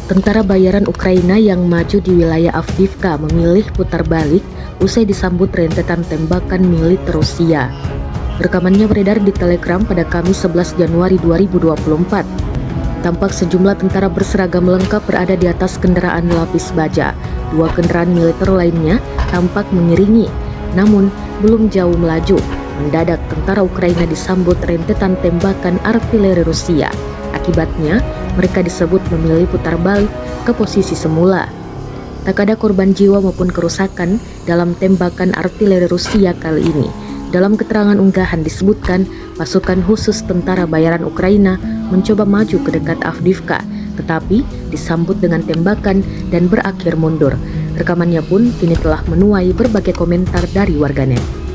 Tentara bayaran Ukraina yang maju di wilayah Avdiivka memilih putar balik usai disambut rentetan tembakan militer Rusia. Rekamannya beredar di Telegram pada Kamis 11 Januari 2024. Tampak sejumlah tentara berseragam lengkap berada di atas kendaraan lapis baja. Dua kendaraan militer lainnya tampak mengiringi, namun belum jauh melaju. Mendadak tentara Ukraina disambut rentetan tembakan artileri Rusia. Akibatnya, mereka disebut memilih putar balik ke posisi semula. Tak ada korban jiwa maupun kerusakan dalam tembakan artileri Rusia kali ini. Dalam keterangan unggahan disebutkan, pasukan khusus tentara bayaran Ukraina mencoba maju ke dekat Avdiivka, tetapi disambut dengan tembakan dan berakhir mundur. Rekamannya pun kini telah menuai berbagai komentar dari warganet.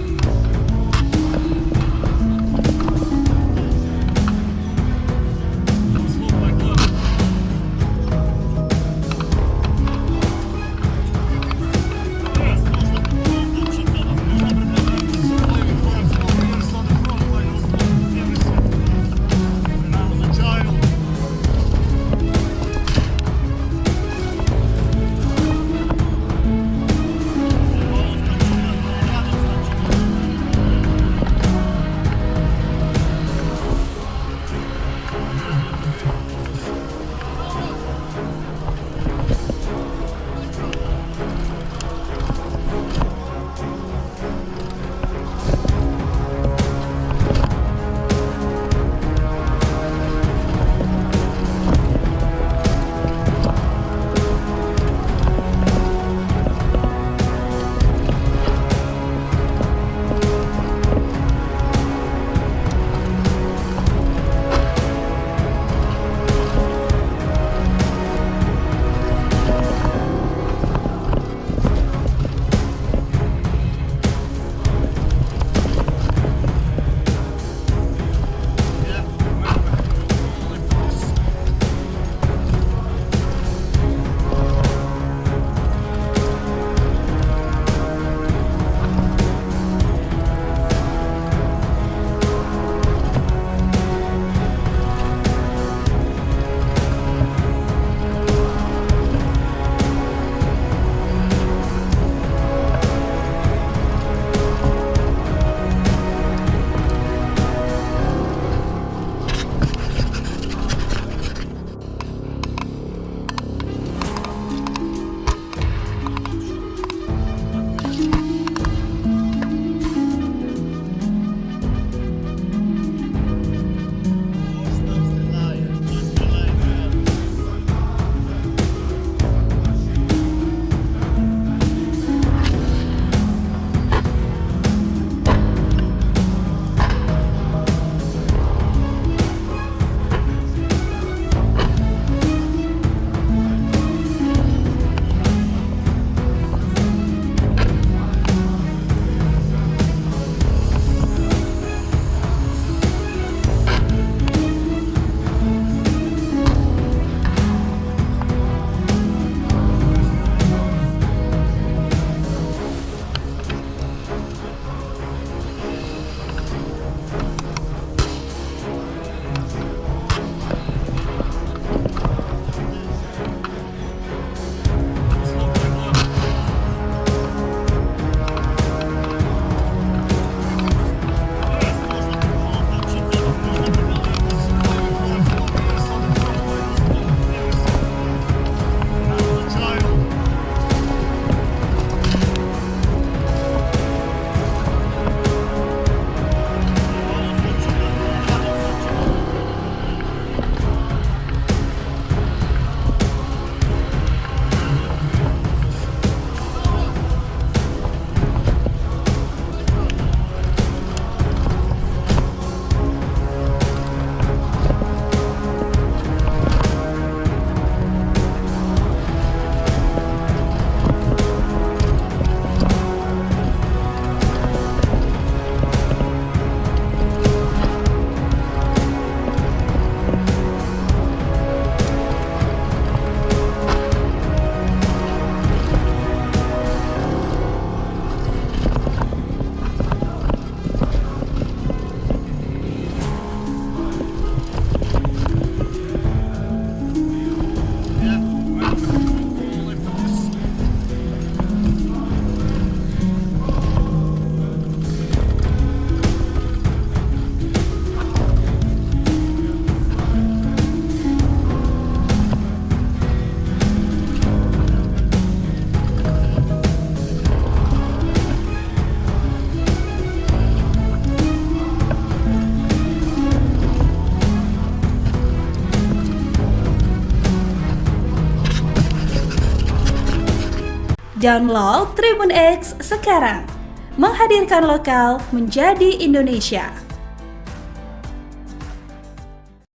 Download Tribun X sekarang. Menghadirkan lokal menjadi Indonesia.